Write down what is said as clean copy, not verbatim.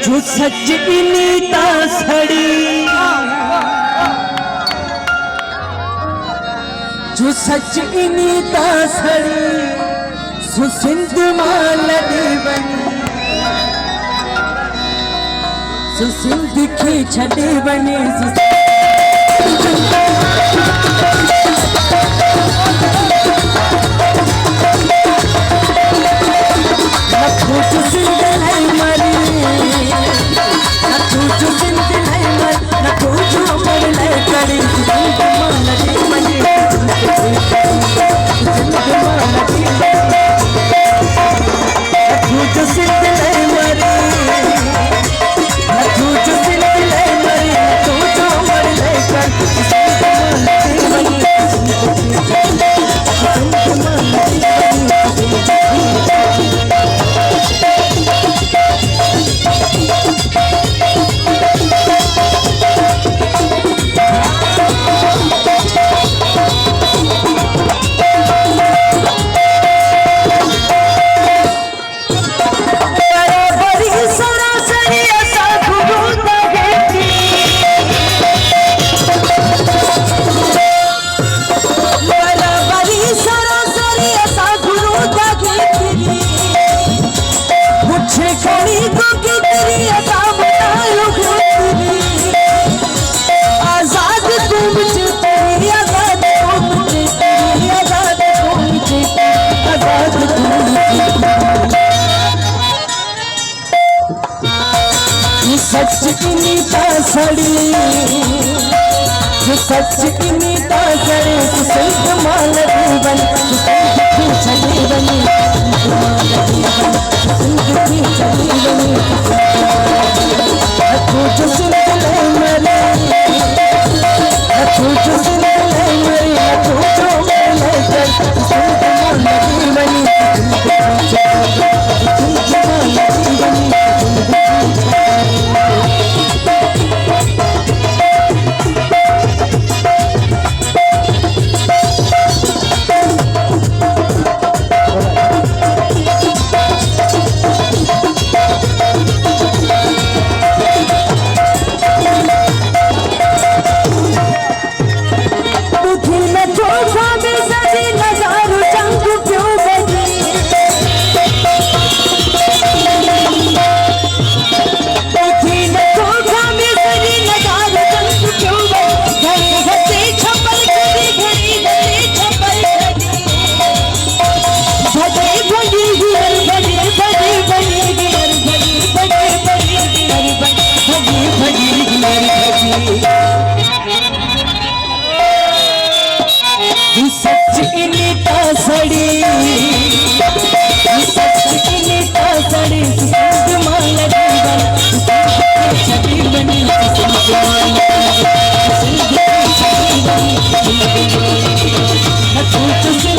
जो सच इनीता सड़ी, जो सच इनीता सड़ी, सो सिंध मां लड़ी बनी, सो सिंध खे छॾे वञे, सच इनीता सड़ी, जो सच इनीता सड़ी, तो सिंध मां लड़ी बनी, सिंध खे छॾे वञे, सिंध खे छॾे वञे, हथों जो सिंध लाइ मरे, हथों जो सिंध लाइ मरे, हथों जो लाइ कर, सिंध मां लड़ी बनी, सिंध मां लड़ी बनी। सच इनीता सड़ी, सच इनीता सड़ी, सिंध मां लड़ी बनी, सिंध खे छॾे वञे, सिंध मां लड़ी बनी, सिंध खे छॾे वञे, हथों जो